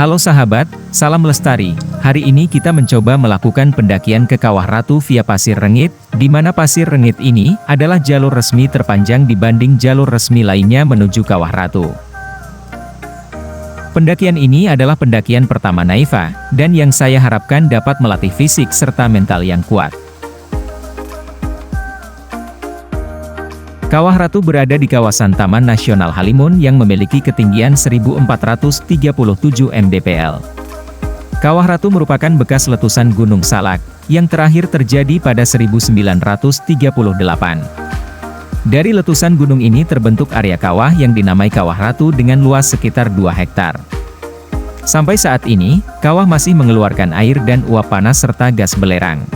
Halo sahabat, salam lestari. Hari ini kita mencoba melakukan pendakian ke Kawah Ratu via Pasir Rengit, di mana Pasir Rengit ini adalah jalur resmi terpanjang dibanding jalur resmi lainnya menuju Kawah Ratu. Pendakian ini adalah pendakian pertama Naifa, dan yang saya harapkan dapat melatih fisik serta mental yang kuat. Kawah Ratu berada di kawasan Taman Nasional Halimun yang memiliki ketinggian 1437 mdpl. Kawah Ratu merupakan bekas letusan Gunung Salak, yang terakhir terjadi pada 1938. Dari letusan gunung ini terbentuk area kawah yang dinamai Kawah Ratu dengan luas sekitar 2 hektar. Sampai saat ini, kawah masih mengeluarkan air dan uap panas serta gas belerang.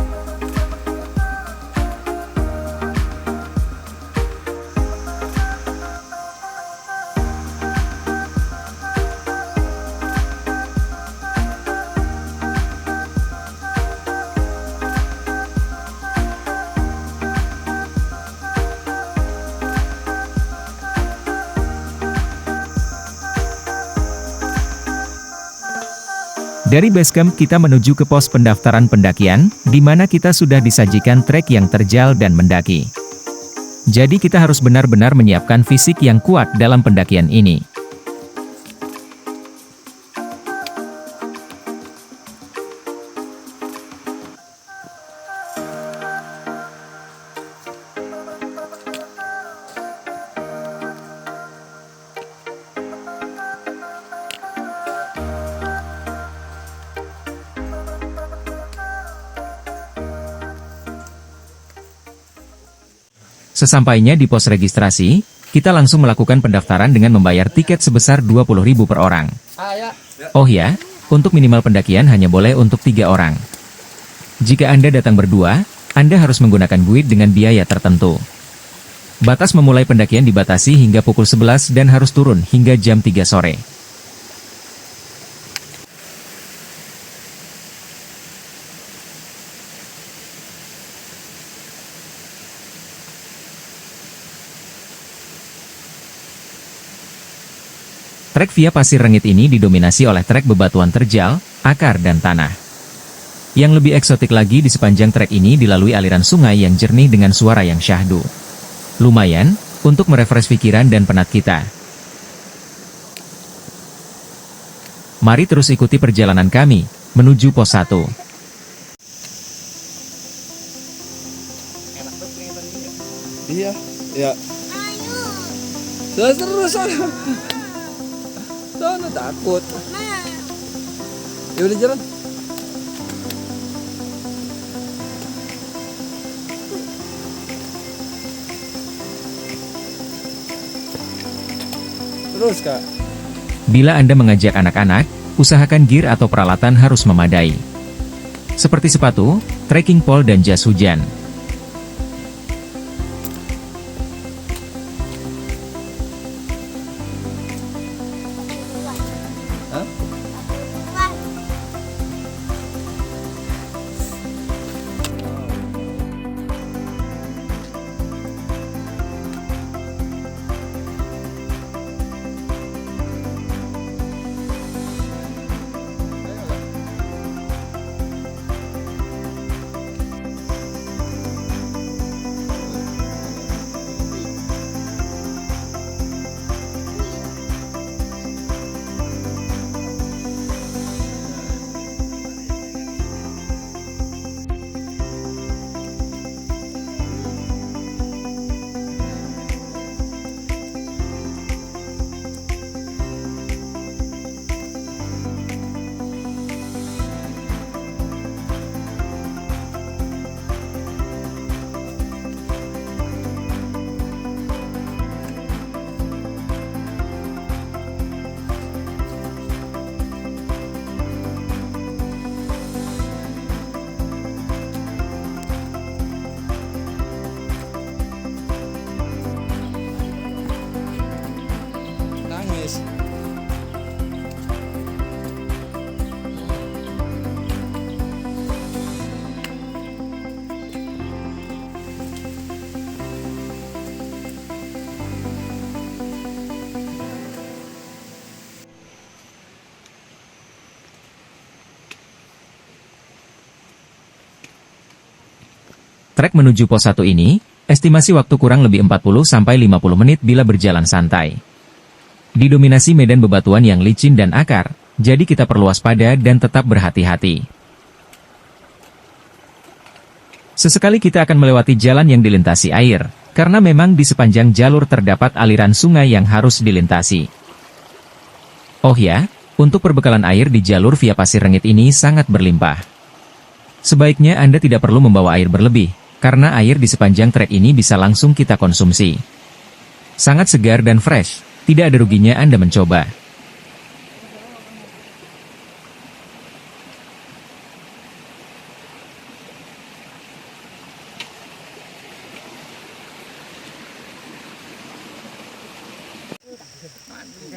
Dari basecamp kita menuju ke pos pendaftaran pendakian, di mana kita sudah disajikan trek yang terjal dan mendaki. Jadi kita harus benar-benar menyiapkan fisik yang kuat dalam pendakian ini. Sesampainya di pos registrasi, kita langsung melakukan pendaftaran dengan membayar tiket sebesar 20.000 per orang. Oh ya, untuk minimal pendakian hanya boleh untuk 3 orang. Jika Anda datang berdua, Anda harus menggunakan guide dengan biaya tertentu. Batas memulai pendakian dibatasi hingga pukul 11 dan harus turun hingga jam 3 sore. Trek via Pasir Rengit ini didominasi oleh trek bebatuan terjal, akar dan tanah. Yang lebih eksotik lagi di sepanjang trek ini dilalui aliran sungai yang jernih dengan suara yang syahdu. Lumayan, untuk merefresh pikiran dan penat kita. Mari terus ikuti perjalanan kami, menuju pos 1. Iya, ya. Seru sana. Sana takut. Ya udah jalan. Terus Kak. Bila Anda mengajak anak-anak, usahakan gear atau peralatan harus memadai. Seperti sepatu, trekking pole dan jas hujan. Trek menuju pos 1 ini, estimasi waktu kurang lebih 40-50 menit bila berjalan santai. Didominasi medan bebatuan yang licin dan akar, jadi kita perlu waspada dan tetap berhati-hati. Sesekali kita akan melewati jalan yang dilintasi air, karena memang di sepanjang jalur terdapat aliran sungai yang harus dilintasi. Oh ya, untuk perbekalan air di jalur via Pasir Rengit ini sangat berlimpah. Sebaiknya Anda tidak perlu membawa air berlebih, karena air di sepanjang trek ini bisa langsung kita konsumsi. Sangat segar dan fresh, tidak ada ruginya Anda mencoba.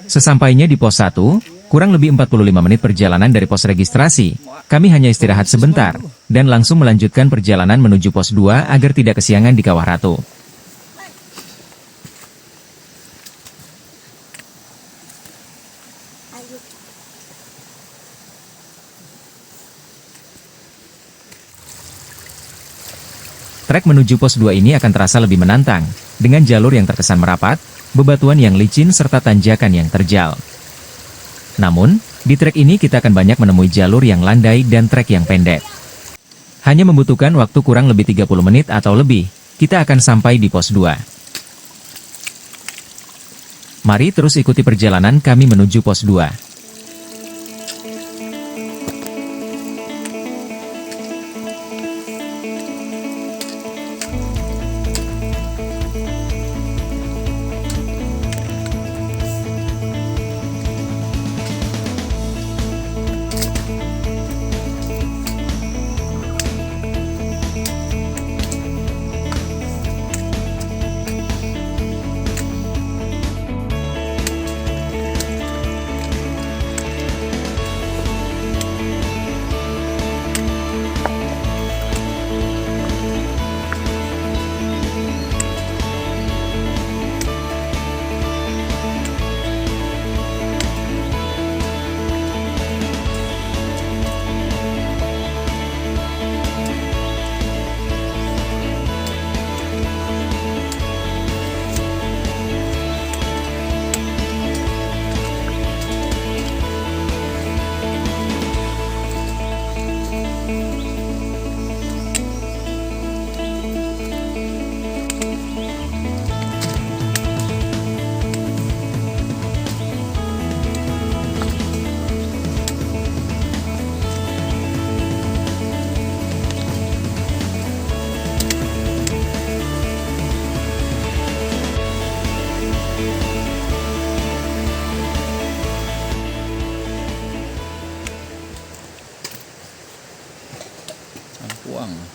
Sesampainya di pos 1, kurang lebih 45 menit perjalanan dari pos registrasi, kami hanya istirahat sebentar, dan langsung melanjutkan perjalanan menuju pos 2 agar tidak kesiangan di Kawah Ratu. Trek menuju pos 2 ini akan terasa lebih menantang, dengan jalur yang terkesan merapat, bebatuan yang licin serta tanjakan yang terjal. Namun, di trek ini kita akan banyak menemui jalur yang landai dan trek yang pendek. Hanya membutuhkan waktu kurang lebih 30 menit atau lebih, kita akan sampai di pos 2. Mari terus ikuti perjalanan kami menuju pos 2.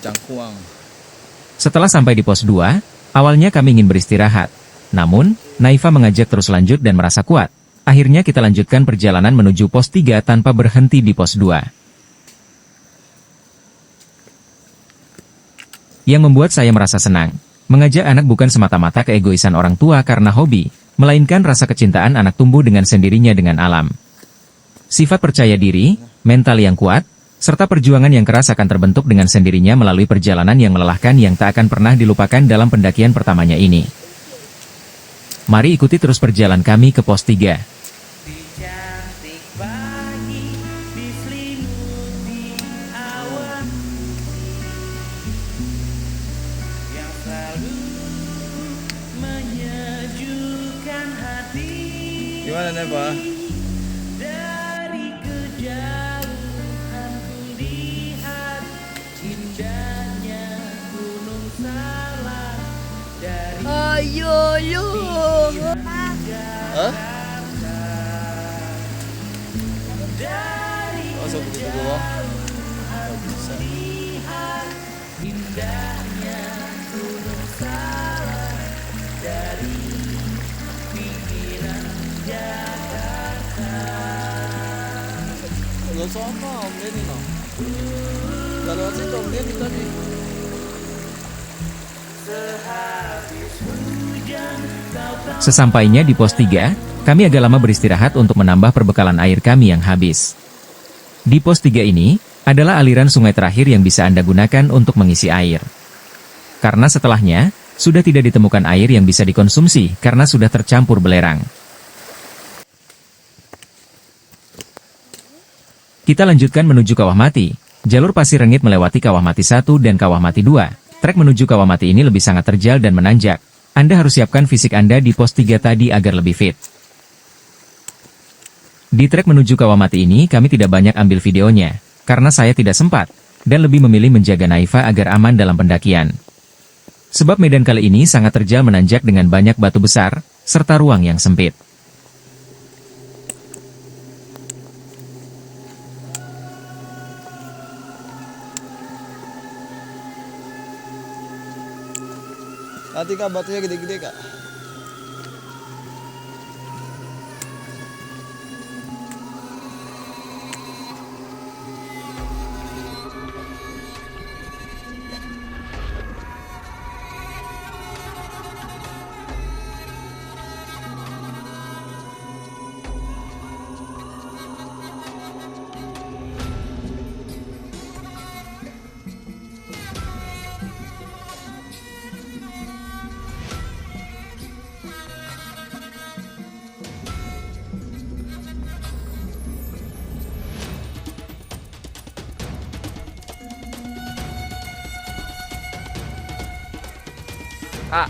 Cangkuang. Setelah sampai di pos 2, awalnya kami ingin beristirahat. Namun, Naifa mengajak terus lanjut dan merasa kuat. Akhirnya kita lanjutkan perjalanan menuju pos 3 tanpa berhenti di pos 2. Yang membuat saya merasa senang. Mengajak anak bukan semata-mata keegoisan orang tua karena hobi, melainkan rasa kecintaan anak tumbuh dengan sendirinya dengan alam. Sifat percaya diri, mental yang kuat, serta perjuangan yang keras akan terbentuk dengan sendirinya melalui perjalanan yang melelahkan yang tak akan pernah dilupakan dalam pendakian pertamanya ini. Mari ikuti terus perjalanan kami ke pos 3. Gimana nih, Pak? Ayo, yo. Hah? Masa begitu doang? Nggak bisa. Lo sama Om Denny no? Kalau situ Om Denny tadi. Sesampainya di pos 3, kami agak lama beristirahat untuk menambah perbekalan air kami yang habis. Di pos 3 ini, adalah aliran sungai terakhir yang bisa Anda gunakan untuk mengisi air. Karena setelahnya, sudah tidak ditemukan air yang bisa dikonsumsi karena sudah tercampur belerang. Kita lanjutkan menuju Kawah Mati. Jalur pasir rengit melewati Kawah Mati 1 dan Kawah Mati 2. Trek menuju Kawah Mati ini lebih sangat terjal dan menanjak. Anda harus siapkan fisik Anda di pos 3 tadi agar lebih fit. Di trek menuju Kawah Mati ini kami tidak banyak ambil videonya, karena saya tidak sempat, dan lebih memilih menjaga Naifa agar aman dalam pendakian. Sebab medan kali ini sangat terjal menanjak dengan banyak batu besar, serta ruang yang sempit. Nanti kak batunya gede-gede kak. Kak.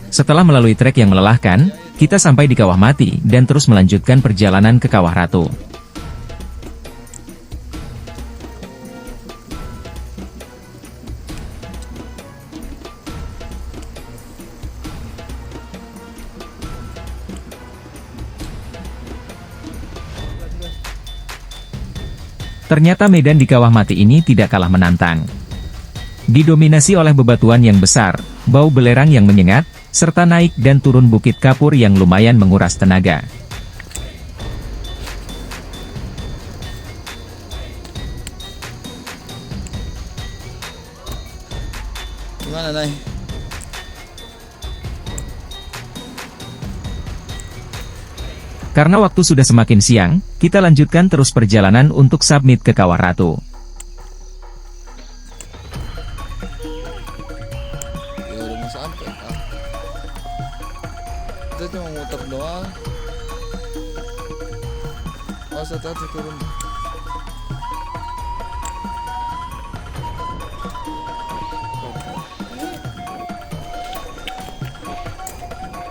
Setelah melalui trek yang melelahkan, kita sampai di Kawah Mati dan terus melanjutkan perjalanan ke Kawah Ratu. Ternyata medan di Kawah Mati ini tidak kalah menantang. Didominasi oleh bebatuan yang besar, bau belerang yang menyengat, serta naik dan turun bukit kapur yang lumayan menguras tenaga. Gimana Nay? Karena waktu sudah semakin siang, kita lanjutkan terus perjalanan untuk submit ke Kawah Ratu. Ya udah mau sampai kak. Kita cuma muter doang. Oh hati-hati turun.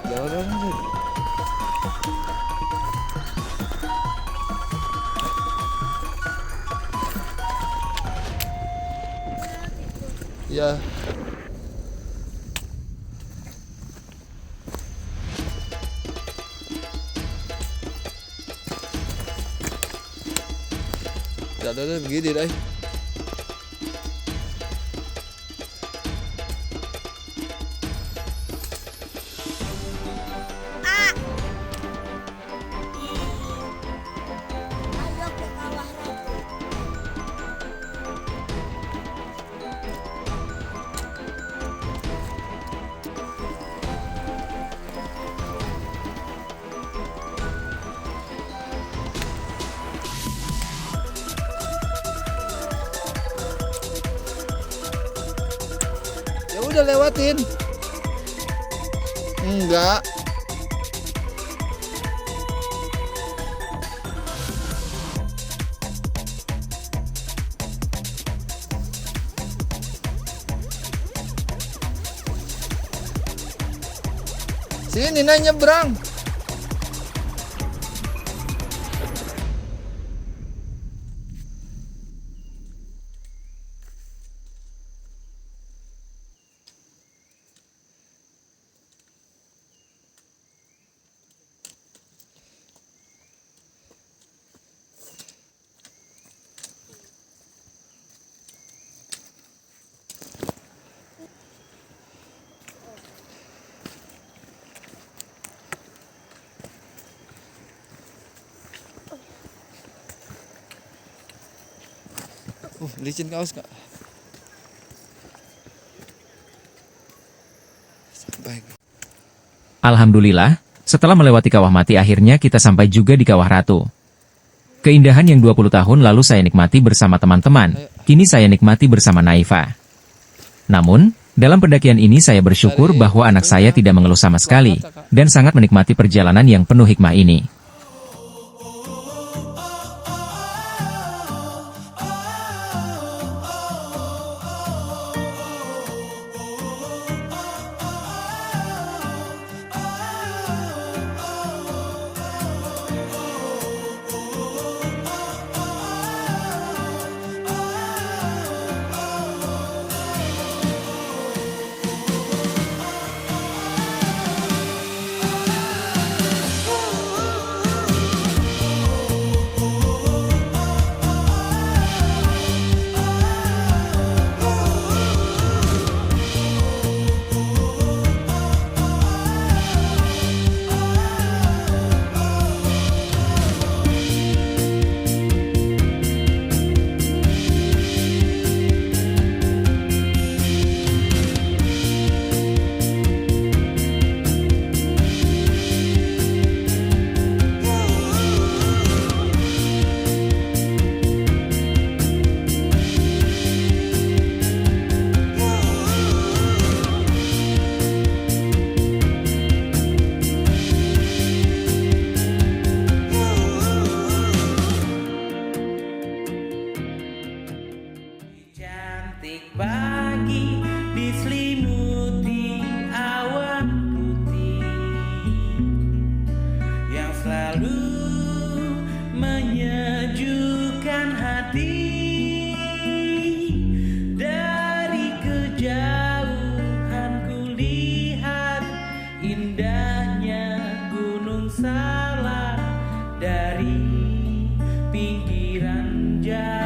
Jalan-jalan aja. Ya. Ada begini deh. Ya udah lewatin. Enggak. Sini Nay nyebrang. Licin kaos kak. Baik. Alhamdulillah, setelah melewati Kawah Mati akhirnya kita sampai juga di Kawah Ratu. Keindahan yang 20 tahun lalu saya nikmati bersama teman-teman, kini saya nikmati bersama Naifa. Namun, dalam pendakian ini saya bersyukur bahwa anak saya tidak mengeluh sama sekali, dan sangat menikmati perjalanan yang penuh hikmah ini. Cantik pagi diselimuti awan putih yang selalu menyejukkan hati. Dari kejauhan kulihat indahnya Gunung Salak dari pinggiran jalan.